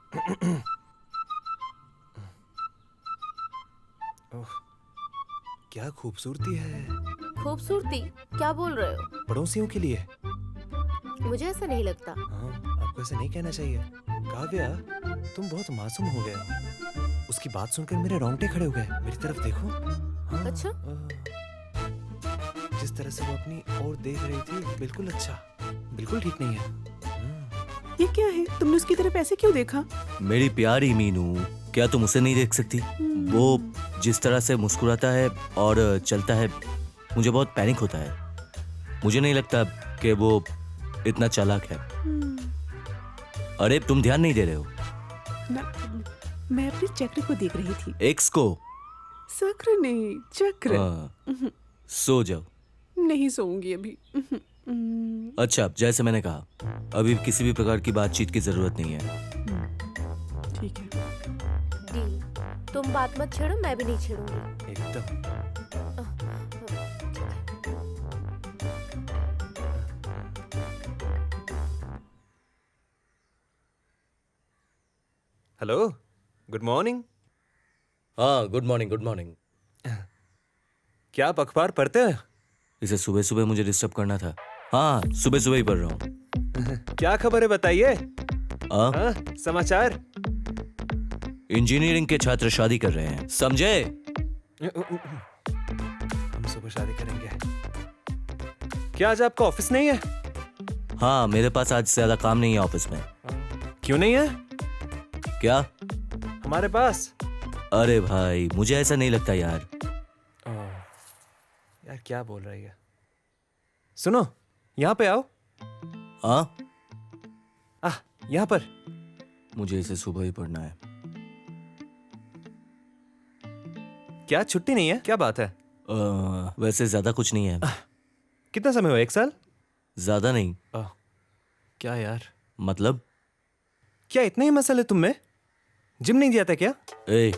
ओह, क्या खूबसूरती है। खूबसूरती? क्या बोल रहे हो? पड़ोसियों के लिए। मुझे ऐसा नहीं लगता। हाँ, आपको ऐसा नहीं कहना चाहिए। काव्या, तुम बहुत मासूम हो गए हो। उसकी बात सुनकर मेरे रोंगटे खड़े हो गए। मेरी तरफ देखो। हाँ, अच्छा? जिस तरह से वो अपनी ओर देख रही थी, बिल्कुल अच्छा, बिल्कुल ठीक नहीं है। ये क्या है? तुमने उसकी तरफ ऐसे क्यों देखा? मेरी प्यारी मीनू, क्या तुम उसे नहीं देख सकती? वो जिस तरह से मुस्कुराता है और चलता है, मुझे बहुत पैनिक होता है। मुझे नहीं लगता कि वो इतना चालाक है। अरे तुम ध्यान नहीं दे रहे हो? ना, मैं अपने चक्र को देख रही थी। एक्स को? चक्र नहीं, चक्र। हाँ, सो जाओ। नहीं सोऊंगी अभी। अच्छा, जैसे मैंने कहा, अभी किसी भी प्रकार की बातचीत की जरूरत नहीं है। ठीक है। डील। तुम बात मत छेड़ो, मैं भी नहीं छेड़ूंगी। एकदम। Hello, good morning. हाँ, गुड मॉर्निंग, गुड मॉर्निंग। क्या आप अखबार पढ़ते हैं? इसे सुबह सुबह मुझे डिस्टर्ब करना था। हाँ, सुबह सुबह ही पढ़ रहा हूँ। क्या खबर है बताइए। हाँ, हाँ, समाचार। इंजीनियरिंग के छात्र शादी कर रहे हैं, समझे? हम सुबह शादी करेंगे। क्या आज आपका ऑफिस नहीं है? हाँ, मेरे पास आज ज्यादा काम नहीं है ऑफिस में। क्यों नहीं है? क्या? हमारे पास। अरे भाई, मुझे ऐसा नहीं लगता यार। यार क्या बोल रही है? सुनो, यहाँ पे आओ। हाँ, यहाँ पर। मुझे इसे सुबह ही पढ़ना है। क्या छुट्टी नहीं है? क्या बात है? वैसे ज्यादा कुछ नहीं है। कितना समय हुआ? 1 साल? ज्यादा नहीं। क्या यार? मतलब? क्या इतने ही मसले तुम में? जिम नहीं जाता क्या? ए,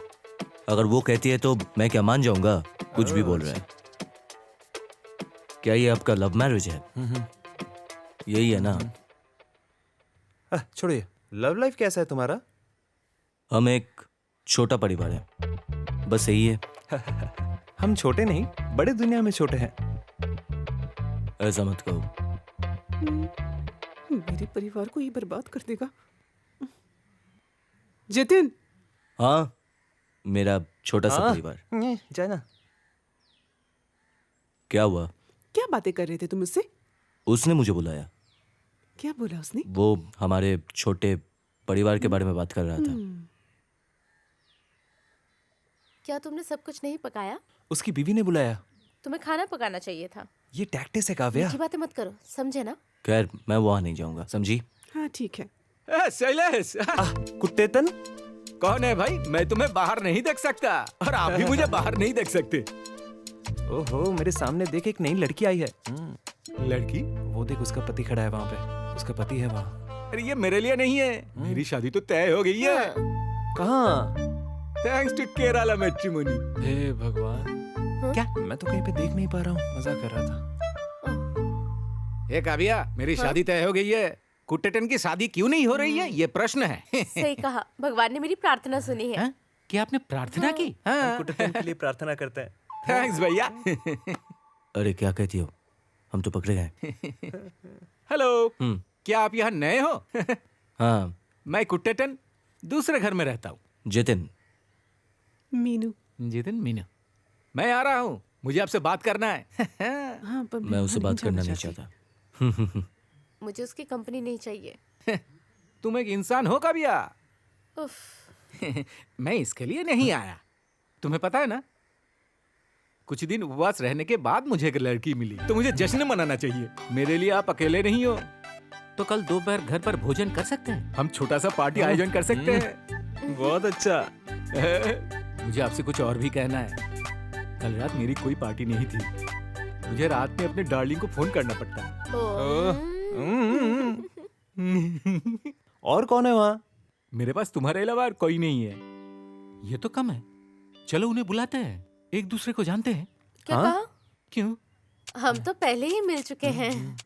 अगर वो कहती है तो मैं क्या मान जाऊंगा? कुछ भी बोल रहा है। क्या ये आपका लव मैरिज है? यही है ना? छोड़िए। लव लाइफ कैसा है तुम्हारा? हम एक छोटा परिवार है, बस यही है। हम छोटे नहीं, बड़े दुनिया में छोटे हैं। ऐसा मत कहो। मेरे परिवार को ये बर्बाद कर देगा। जितिन। हाँ, मेरा छोटा सा परिवार। जाना। क्या हुआ? क्या बातें कर रहे थे तुम मुझसे? उसने मुझे बुलाया। क्या बोला उसने? वो हमारे छोटे परिवार के बारे में बात कर रहा था। क्या तुमने सब कुछ नहीं पकाया? उसकी बीवी ने बुलाया। तुम्हें खाना पकाना चाहिए था। ये टैक्टिस है काव्या। मीठी बातें मत करो, समझे ना? खैर, मैं वहां नहीं जाऊंगा, समझी? हाँ ठीक है। शैलेश, कुत्तेतन। कौन है भाई? मैं तुम्हें बाहर नहीं देख सकता और आप भी मुझे बाहर नहीं देख सकते। ओहो, मेरे सामने देख, एक नई लड़की आई है। लड़की? वो देख, उसका पति खड़ा है वहाँ पे। उसका पति है वहाँ। अरे ये मेरे लिए नहीं है। मेरी शादी तो तय हो गई है। कहाँ? Thanks to Kerala Matrimony. हे भगवान। क्या? मैं तो कहीं पे देख नहीं पा रहा हूँ, मजाक कर रहा था। ये काव्या, मेरी शादी तय हो गई है। कुट्टेटन की शादी क्यों नहीं हो रही है, ये प्रश्न है। सही कहा, भगवान ने मेरी प्रार्थना सुनी है। हाँ? क्या आपने प्रार्थना की? हम कुत्तेतन के लिए प्रार्थना करते हैं। थैंक्स भैया। अरे क्या कहती हो? हम तो पकड़े गए। हेलो, क्या आप यहाँ नए हो? हाँ, मैं कुट्टेटन दूसरे घर में रहता हूँ। जितिन। मीनू। जितिन मीनू। मैं आ रहा हूँ, मुझे आपसे बात करना है। हाँ, पर मैं उससे बात करना नहीं चाहता। मुझे उसकी कंपनी नहीं चाहिए। तुम एक इंसान हो काव्या? उफ। मैं इसके लिए नहीं आया। तुम्हें पता है ना, कुछ दिन उपवास रहने के बाद मुझे एक लड़की मिली, तो मुझे जश्न मनाना चाहिए। मेरे लिए आप अकेले नहीं हो, तो कल दोपहर घर पर भोजन कर सकते हैं। हम छोटा सा पार्टी आयोजन कर सकते हैं। बहुत अच्छा। मुझे आपसे कुछ और भी कहना है। कल रात मेरी कोई पार्टी नहीं थी। मुझे रात में अपने डार्लिंग को फोन करना पड़ता है। और कौन है वहाँ? मेरे पास तुम्हारे अलावा और कोई नहीं है। ये तो कम है। चलो उन्हें बुलाते हैं, एक दूसरे को जानते हैं। क्या कहा? क्यों? हम तो पहले ही मिल चुके हैं।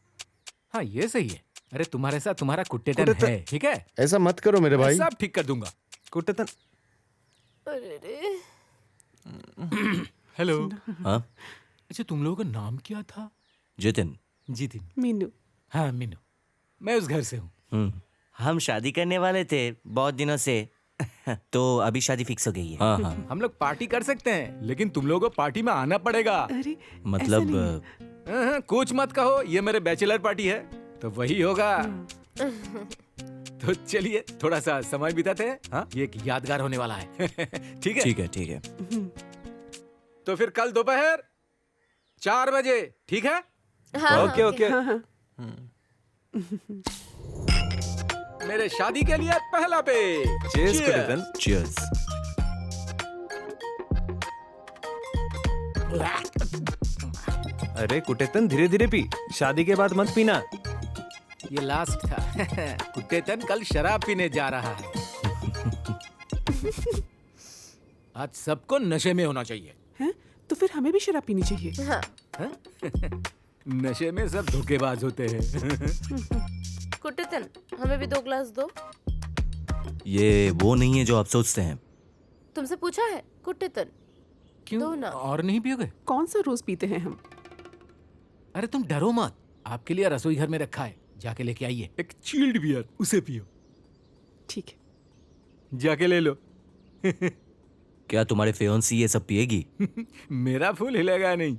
हाँ, ये सही है। अरे तुम्हारे साथ तुम्हारा कुट्टेटन कुट्टेटन- है, ठीक है? ऐसा मत करो मेरे मैं भाई। सब ठीक कर दूंगा। कुट्टेतन, अरे रे। हेलो। हाँ अच्छा, तुम लोगों का नाम क्या था? जितिन। जितिन। मीनू। हाँ, मीनू। मैं उस घर से हूँ। हम शादी करने वाले थे बहुत दिनों से तो अभी शादी फिक्स हो गई है। हाँ हाँ हम लोग पार्टी कर सकते हैं, लेकिन तुम लोगों को पार्टी में आना पड़ेगा। अरे मतलब कुछ मत कहो, ये मेरे बैचलर पार्टी है, तो वही होगा। तो चलिए थोड़ा सा समय बिताते हैं। हाँ, ये एक यादगार होने वाला है। ठीक है? ठीक है ठीक है। तो फिर कल दोपहर 4 बजे, ठीक है? हाँ ओके ओके। हाँ हाँ मेरे शादी के लिए पहला पे। चीयर्स कुट्टेतन। चीयर्स। अरे कुट्टेतन, धीरे धीरे पी, शादी के बाद मत पीना। ये लास्ट था। कुट्टेतन कल शराब पीने जा रहा है। आज सबको नशे में होना चाहिए। हैं? तो फिर हमें भी शराब पीनी चाहिए। हाँ। नशे में सब धोखेबाज होते हैं। कुट्टेतन, हमें भी 2 ग्लास दो। ये वो नहीं है जो आप सोचते हैं। तुमसे पूछा है कुट्टेतन? क्यों? दो ना। और नहीं पियोगे? कौन सा रोज पीते हैं हम? अरे तुम डरो मत, आपके लिए रसोई घर में रखा है, जाके लेके आइए। एक चिल्ड बियर, उसे पियो। ठीक है। जाके ले लो। क्या तुम्हारे फियोंसी ये सब पिएगी? मेरा फूल हिलेगा नहीं।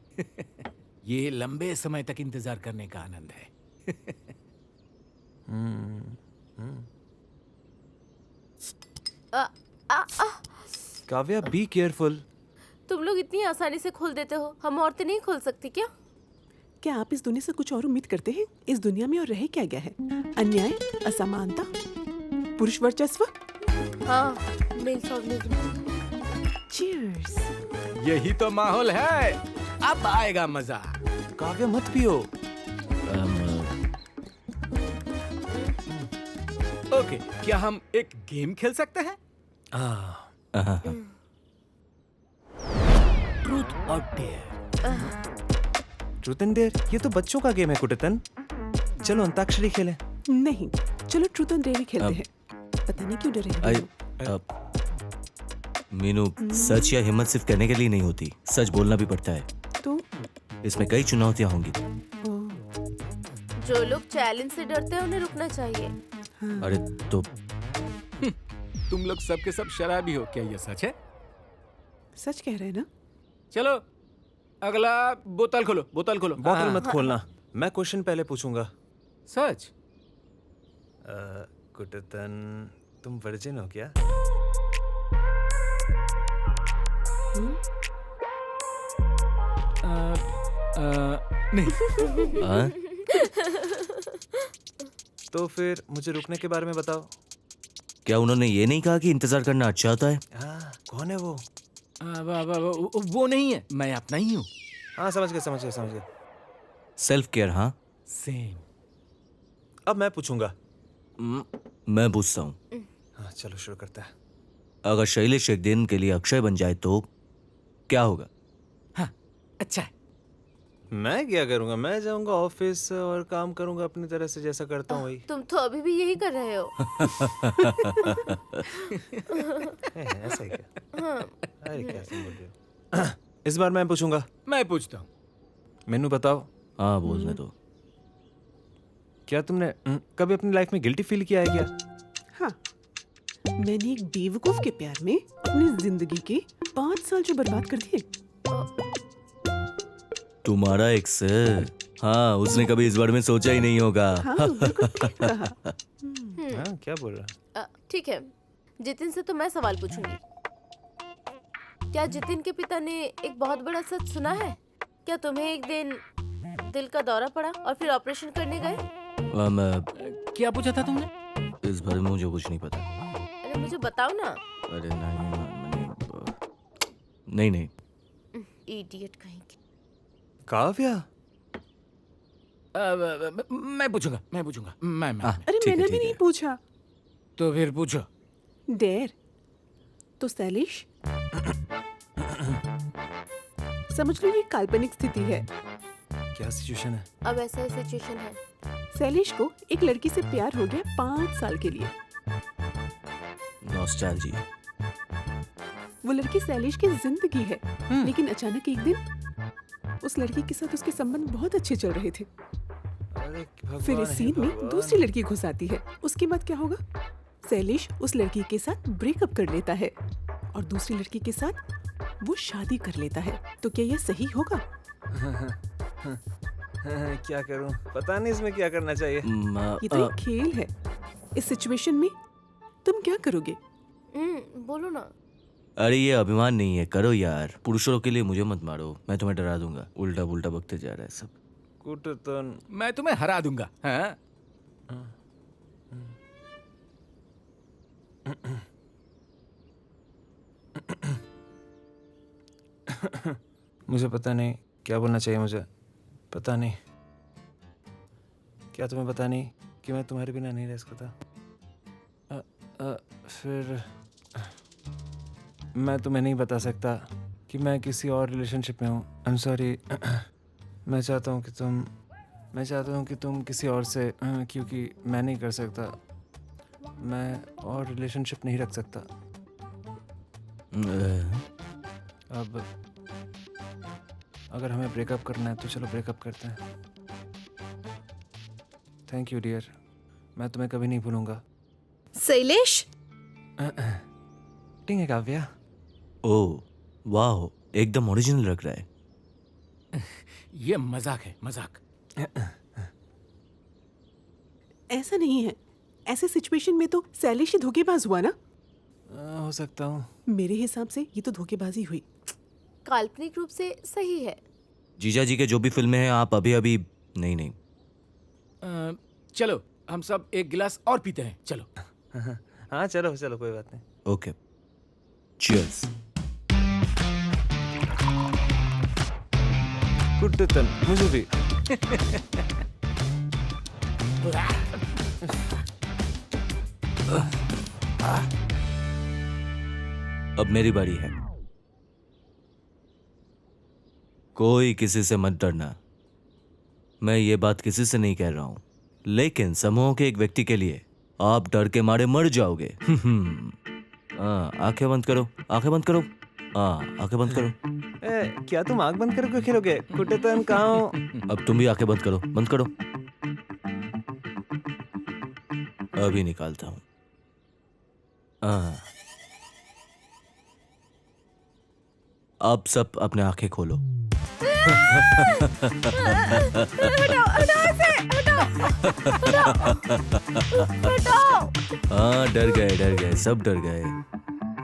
ये लंबे समय तक इंतजार करने का आनंद है। आ, आ, आ, काव्या, बी केयरफुल। तुम लोग इतनी आसानी से खोल देते हो, हम औरतें नहीं खोल सकती क्या? क्या आप इस दुनिया से कुछ और उम्मीद करते हैं? इस दुनिया में और रह क्या गया है? अन्याय, असमानता, पुरुष वर्चस्व। हाँ, मेल शॉविनिज्म। चीयर्स। यही तो माहौल है, अब आएगा मजा। काव्या मत पियो। ओके, क्या हम एक गेम खेल सकते हैं? ट्रूथ और डेयर। ट्रूथ एंड डेयर, ये तो बच्चों का गेम है कुट्टेतन। चलो अंताक्षरी खेलें। नहीं, चलो ट्रूथ एंड डेयर खेलते हैं। पता नहीं क्यों डरे हैं दोनों। मीनू, सच या हिम्मत सिर्फ कहने के लिए नहीं होती, सच बोलना भी पड़ता है। तो इसमें कई चुनौतियां होंगी। जो लोग चैलेंज से डरते हैं उन्हें रुकना चाहिए। अरे तो तुम लोग सब के सब शराबी हो, क्या ये सच है? सच कह रहे हैं ना? चलो अगला बोतल खोलो, बोतल खोलो। बोतल हाँ, मत खोलना, मैं क्वेश्चन पहले पूछूंगा। सच? कुट्टेतन, तुम वर्जिन हो क्या? नहीं। हाँ? तो फिर मुझे रुकने के बारे में बताओ। क्या उन्होंने ये नहीं कहा कि इंतजार करना अच्छा होता है? हाँ, कौन है वो? वो नहीं है, मैं अपना ही हूँ। हाँ, समझ गया समझ गया समझ गया। Self care. हाँ, सेम। अब मैं पूछूंगा। मैं पूछता हूँ, हाँ, चलो शुरू करते हैं। अगर शैलेश एक दिन के लिए अक्षय बन जाए तो क्या होगा? हाँ, अच्छा है। मैं क्या करूंगा? मैं जाऊंगा ऑफिस और काम करूंगा अपनी तरह से, जैसा करता हूँ वही। तुम तो अभी भी यही कर रहे हो। ऐसा ही क्या? अरे क्या तुम बोल रहे हो? इस बार मैं पूछूंगा। मैं पूछता हूँ। मैनू बताओ, हाँ, बोलने दो। क्या तुमने कभी अपनी लाइफ में गिल्टी फील किया है क्या? हाँ, मैंने एक बेवकूफ के प्यार में अपनी जिंदगी के 5 साल जो बर्बाद कर दिए। तुम्हारा एक्स? हाँ, उसने कभी इस बारे में सोचा ही नहीं होगा। हाँ, बिल्कुल ठीक कहा। हाँ, क्या बोल रहा है? ठीक है, जितिन से तो मैं सवाल पूछूंगी। क्या जितिन के पिता ने एक बहुत बड़ा सच सुना है? क्या तुम्हें एक दिन दिल का दौरा पड़ा और फिर ऑपरेशन करने गए? क्या पूछा था तुमने? इस बारे में मुझे कुछ नहीं पता। अरे मुझे बताओ ना। अरे नहीं नहीं। इडियट कहीं की। काव्या, मैं पूछूंगा। मैं अरे ठीक है, मैंने भी ठीक नहीं है। पूछा। तो फिर पूछो। डेयर तो शैलेश, समझ लो ये काल्पनिक स्थिति है। क्या सिचुएशन है? अब ऐसा ही सिचुएशन है। शैलेश को एक लड़की से प्यार हो गया 5 साल के लिए। नॉस्टैल्जिया। वो लड़की शैलेश की जिंदगी है, लेकिन अचानक एक दिन उस लड़की के साथ उसके संबंध बहुत अच्छे चल रहे थे। अरे फिर भगवान इस हे सीन में भगवान। दूसरी लड़की घुस आती है। उसके बाद क्या होगा? शैलेश उस लड़की के साथ ब्रेकअप कर लेता है और दूसरी लड़की के साथ वो शादी कर लेता है। तो क्या यह सही होगा? क्या करूं? पता नहीं इसमें क्या करना चाहिए। ये तो एक खेल है। इस सिचुएशन में तुम क्या करोगे? बोलो ना। अरे ये अभिमान नहीं है, करो यार। पुरुषों के लिए मुझे मत मारो, मैं तुम्हें डरा दूंगा। उल्टा पुल्टा बकते जा रहा है सब। कुटतन मैं तुम्हें हरा दूंगा। हाँ? मुझे पता नहीं क्या बोलना चाहिए। मुझे पता नहीं। क्या तुम्हें पता नहीं कि मैं तुम्हारे बिना नहीं रह सकता? फिर मैं तुम्हें नहीं बता सकता कि मैं किसी और रिलेशनशिप में हूँ। I am sorry. मैं चाहता हूँ कि तुम किसी और से, क्योंकि मैं नहीं कर सकता। मैं और रिलेशनशिप नहीं रख सकता। अब अगर हमें ब्रेकअप करना है तो चलो ब्रेकअप करते हैं। थैंक यू डियर, मैं तुम्हें कभी नहीं भूलूंगा। शैलेश, ठीक है काव्या। ओह वाह, एकदम ओरिजिनल लग रहा है। ये मजाक है, मजाक। ऐसा नहीं है। ऐसे सिचुएशन में तो शैलेश ही धोखेबाज हुआ ना? हो सकता हूँ। मेरे हिसाब से ये तो धोखेबाजी हुई। काल्पनिक रूप से सही है। जीजा जी के जो भी फिल्में हैं आप अभी अभी नहीं। चलो हम सब एक गिलास और पीते हैं। चलो। हाँ चलो चलो, कोई बात नहीं। Okay, cheers. कुटतन मुझे भी। अब मेरी बारी है। कोई किसी से मत डरना। मैं ये बात किसी से नहीं कह रहा हूं, लेकिन समूह के एक व्यक्ति के लिए आप डर के मारे मर जाओगे। आंखें बंद करो, आंखें बंद करो। आंखें बंद करो। क्या तुम आंख बंद करके खेलोगे? कुटतन कहाँ हो? अब तुम भी आंखें बंद करो, बंद करो। अभी निकालता हूं। अब सब अपने आंखें खोलो। हाँ, डर गए, सब डर गए।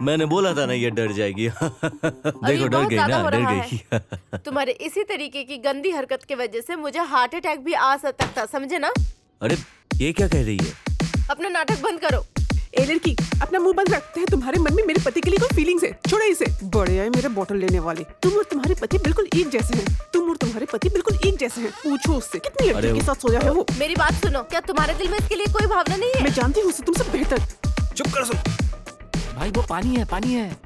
मैंने बोला था ना ये डर जाएगी। देखो डर बहुत गई ज्यादा ना, हो डर रहा गई। तुम्हारे इसी तरीके की गंदी हरकत की वजह से मुझे हार्ट अटैक भी आ सकता था, समझे ना? अरे ये क्या कह रही है? अपना नाटक बंद करो। ए लड़की, अपना मुंह बंद रखते हैं। तुम्हारे मन में मेरे पति के लिए कोई फीलिंग्स है? छोड़ो इसे। बड़े आए मेरे बोतल लेने वाले। तुम और तुम्हारे पति बिल्कुल एक जैसे हैं। पूछो उससे कितनी लड़कियों के साथ सोया है वो। मेरी बात सुनो, क्या तुम्हारे दिल में इसके लिए कोई भावना नहीं है? मैं जानती हूँ उसे तुमसे बेहतर। चुप कर सुन। भाई वो पानी है, पानी है।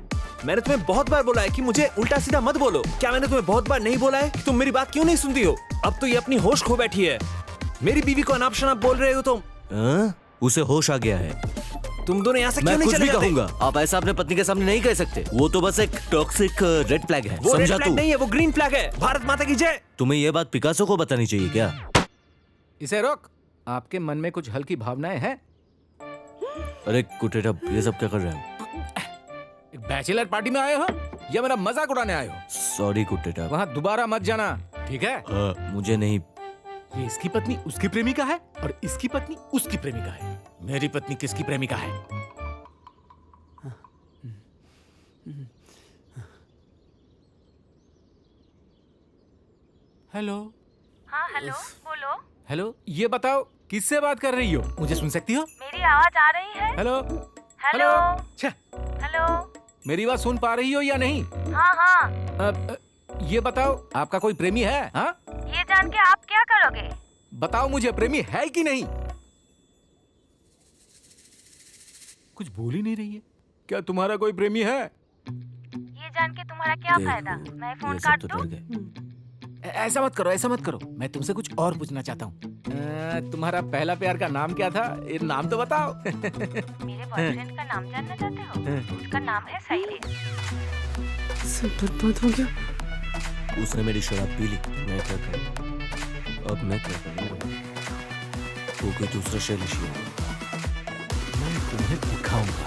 मैंने तुम्हें बहुत बार बोला है कि मुझे उल्टा सीधा मत बोलो। क्या मैंने तुम्हें बहुत बार नहीं बोला है कि तुम मेरी बात क्यों नहीं सुनती हो? अब तो ये अपनी होश खो बैठी है। मेरी बीवी को अनाप शनाप बोल रहे हो तुम। उसे होश आ गया है। तुम दोनों यहाँ से मैं क्यों नहीं कुछ चले भी जाते? कहूंगा, आप ऐसा अपने पत्नी के सामने नहीं कह सकते। वो तो बस एक टॉक्सिक रेड फ्लैग है, वो रेड समझा फ्लैग तू? नहीं है, वो ग्रीन फ्लैग है। भारत माता की जय। तुम्हें ये बात पिकासो को बतानी चाहिए क्या? इसे रोक। आपके मन में कुछ हल्की भावनाएं हैं? अरे कुटेटा, ये सब क्या कर रहे हो? एक बैचलर पार्टी में आए हो या मेरा मजाक उड़ाने आए हो? सॉरी कुटेटा। वहाँ दोबारा मत जाना, ठीक है? मुझे नहीं। ये इसकी पत्नी उसकी प्रेमिका है और इसकी पत्नी उसकी प्रेमिका है। मेरी पत्नी किसकी प्रेमिका है? हेलो। हाँ हेलो, बोलो। हेलो, ये बताओ किससे बात कर रही हो? मुझे सुन सकती हो? मेरी आवाज आ रही है? हेलो। हेलो। छे, हेलो। मेरी बात सुन पा रही हो या नहीं? हाँ हाँ। ये बताओ आपका कोई प्रेमी है? हाँ, ये जान के आप क्या करोगे? बताओ मुझे, प्रेमी है कि नहीं? कुछ बोल ही नहीं रही है। क्या तुम्हारा कोई प्रेमी है? ये जान के तुम्हारा क्या फायदा? मैं फोन ये सब काट तो दूं? डर गए। ऐसा मत करो, ऐसा मत करो। मैं तुमसे कुछ और पूछना चाहता हूँ। तुम्हारा पहला प्यार का नाम क्या था? ये नाम तो बताओ। मेरे बॉयफ्रेंड का नाम जानना चाहते हो? उसका नाम है शैलेश। सब बर्बाद हो गया। उसने मेरी शराब पी ली, मैं क्या करूं? अब मैं क्या करूं? वो कोई दूसरा शैलेश ही होगा। मैं तुम्हें दिखाऊंगा।